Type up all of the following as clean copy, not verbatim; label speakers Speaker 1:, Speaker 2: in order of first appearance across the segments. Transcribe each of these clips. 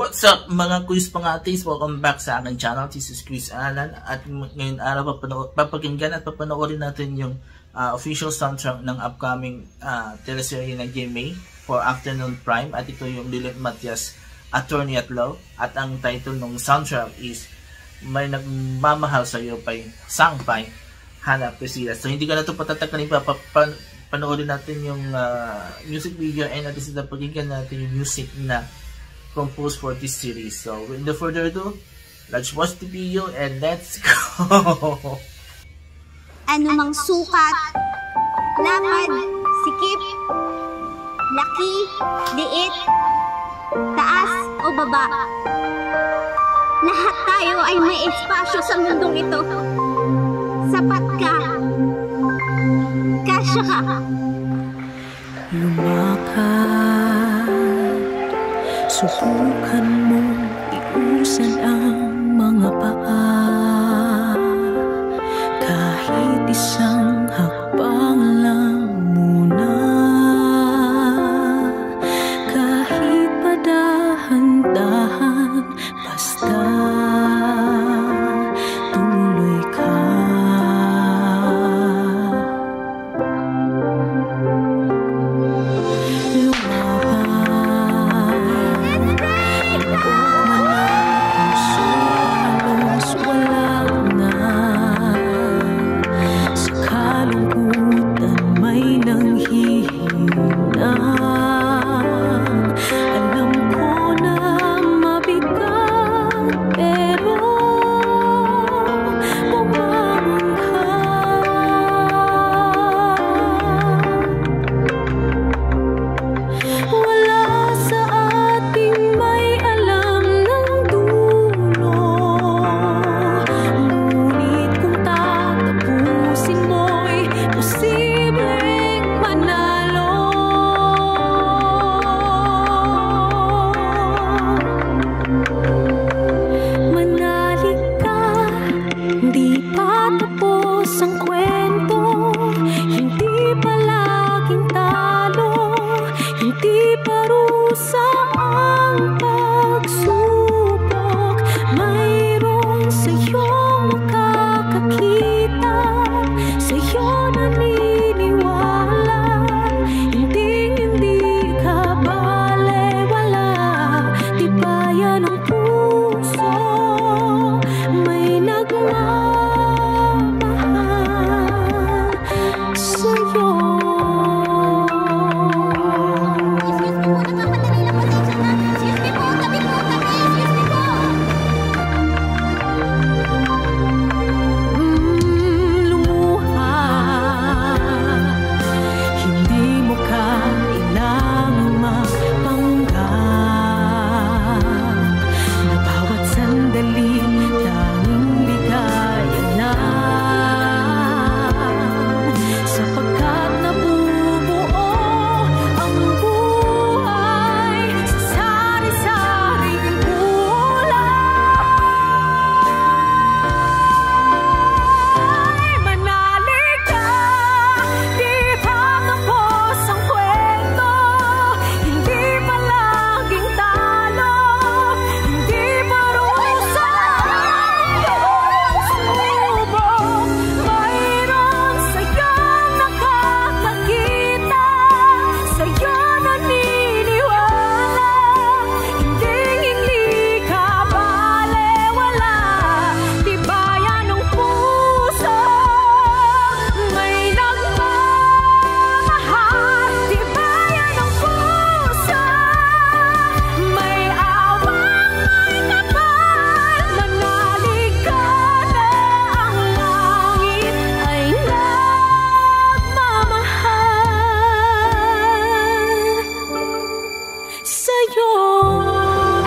Speaker 1: What's up mga quiz pangatis? Welcome back sa aking channel. This is Quiz Alan. At ngayon araw papakinggan at papanoorin natin yung official soundtrack ng upcoming teleserye ng GMA for Afternoon Prime. At ito yung Lilith Matias, Attorney at Law. At ang title ng soundtrack is May Nagmamahal Sa'yo Sang by Hannah Priscilla. So hindi ka na ito patatakalin pa. Panoorin natin yung music video and at the same time pakinggan natin yung music na composed for this series. So without further ado, let's watch the video and let's go!
Speaker 2: Anumang sukat, lakad, sikip, laki, liit, taas o baba, lahat tayo ay may espasyo sa mundong ito. Sapat ka, kasya ka.
Speaker 3: Lumakad, subukan mo iusan ang mga paa. Kahit isang hakbang lang muna, kahit padahan-dahan, basta tumuloy ka.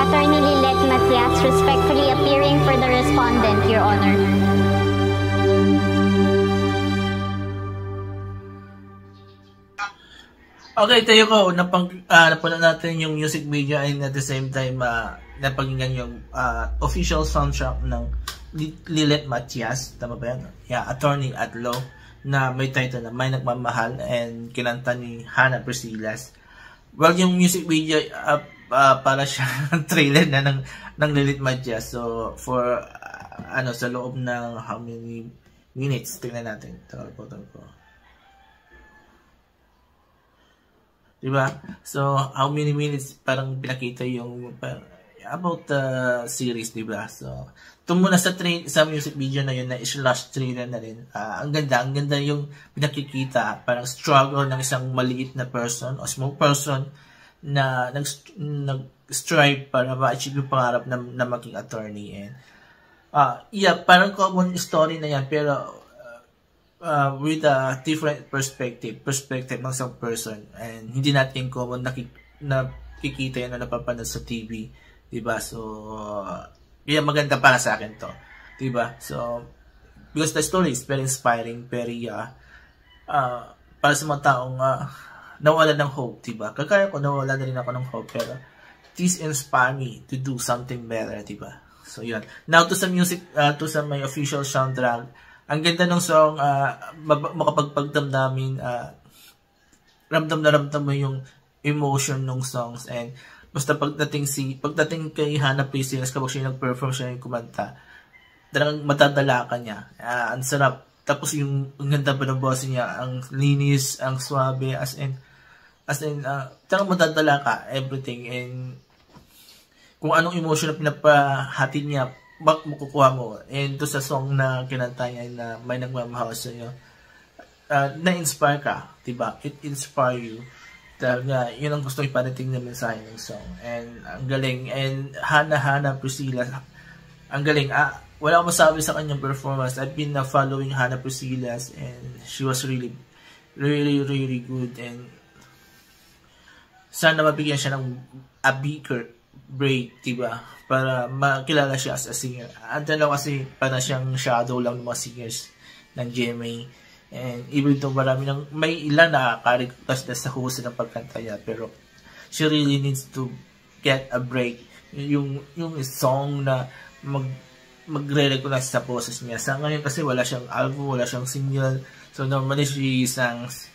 Speaker 2: Attorney Lilith Matias, respectfully appearing for the respondent, Your Honor.
Speaker 1: Okay, tayo ko. Napanood natin yung music video and at the same time napakinggan yung official soundtrack ng Lilith Matias. Tama ba yan? Yeah, Attorney at Law, na may title na May Nagmamahal and kinanta ni Hannah Priscilla. Well, yung music video para siya trailer na ng Lilith Matias. So for sa loob ng how many minutes, tingnan natin. Tagal ko. Diba? So how many minutes parang pinakita yung about the series, diba? So ito muna sa music video na yun na slash trailer na rin. Ang ganda yung pinakikita, parang struggle ng isang maliit na person o small person na nag-strive para ma-achieve yung pangarap na maging attorney. And parang common story na yan, pero with a different perspective ng isang person. And hindi natin common nakikita yan na napapanood sa TV. Diba? So, maganda para sa akin to. Diba? So, because the story is very inspiring, very, para sa mga taong nawala ng hope, diba? Kagaya ko, nawala na rin ako ng hope, pero this inspire me to do something better, diba? So, yun. Now, to sa music, to sa my official soundtrack, ang ganda ng song, makapagpagdamdamin, ramdam na ramdam mo yung emotion ng songs, and basta pagdating kay Hannah Priscillas, kapag siya nag-perform, siya yung kumanta, talagang matadala ka niya. Ang sarap. Tapos yung ganda pa ng boss niya, ang linis, ang swabe, as in, talagang matadala ka, everything. And kung anong emotion na pinapahati niya, makukuha mo. And to sa song na kinanta niya na may nagmamahal sa iyo, na-inspire ka, diba? It inspire you. Talaga, yun ang gusto iparating na mensahe ng song. And ang galing. And Hannah Priscillas, ang galing. Wala akong masabi sa kanyang performance. I've been following Hannah Priscillas, and she was really good. And sana mabigyan siya ng a bigger break, diba? Para makilala siya as a singer. At dalawa kasi para siyang shadow lang ng mga singers ng GMA. And even though may ilan nakaka-request na sa husay ng pagkanta niya, pero she really needs to get a break. Yung song na magre-recognize sa process niya. Sa ngayon kasi wala siyang album, wala siyang single. So normally she sings,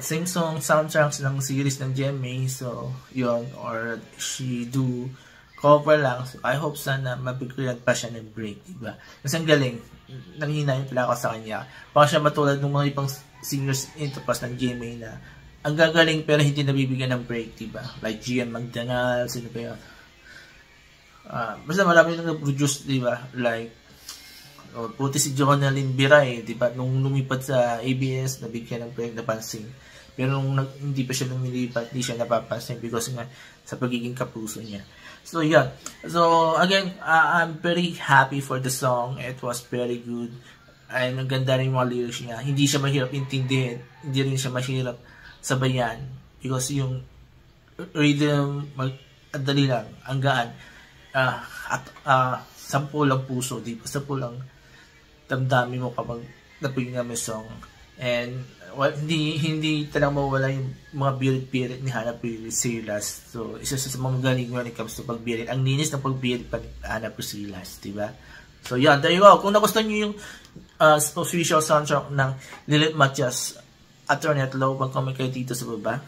Speaker 1: same song, soundtracks ng series ng GMA. So yun, or she do cover lang. So I hope sana mabigyan pa siya ng break, diba? Kasi ang galing. Nanghinayin pala ako sa kanya. Baka siya matulad ng mga ibang singers into past ng GMA na ang gagaling pero hindi nabibigyan ng break, diba? Like Gian Magdangal, sino pa yun? Basta marami nang produce, diba? Like puti si Jonalyn Biray, diba? Nung lumipat sa ABS, nabigyan ng break, napansin. Pero nung hindi pa siya lumilipat, hindi siya napapansin because nga sa pagiging kapuso niya. So, yeah. So, again, I'm very happy for the song. It was very good. And ang ganda rin yung mga lyrics niya. Hindi siya mahirap intindihin. Hindi rin siya mahirap sabayan. Because yung rhythm, dali lang, ang gaan. Sampo lang puso. Di ba? Sampo lang damdamin mo kapag napigyan mo yung song. And hindi talagang mawala yung mga birit-birit ni Hannah Priscillas. So, isa sa mga galing when it comes to pagbirit. Ang linis ng pagbirit pa ni Hannah Priscillas, diba? So, yeah, there you go. Kung nagustuhan nyo yung official soundtrack ng Lilith Matias, Attorney at Law, mag-comment kayo dito sa baba.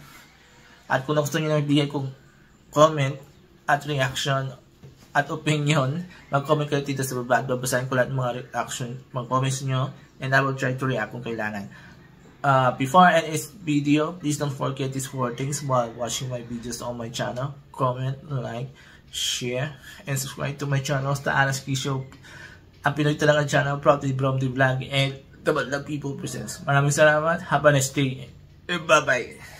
Speaker 1: At kung nagustuhan nyo na ibigay kong comment at reaction at opinion, mag-comment kayo dito sa baba at babasahin ko lahat ng mga reaction, mga comments nyo, and I will try to react kung kailangan. Before I end this video, please don't forget these 4 things while watching my videos on my channel. Comment, like, share, and subscribe to my channel, The Anas P Show. Ang Pinoy Talagang Channel, proudly from the vlog, and The Badlang People presents. Maraming salamat. Have a nice day. Bye-bye.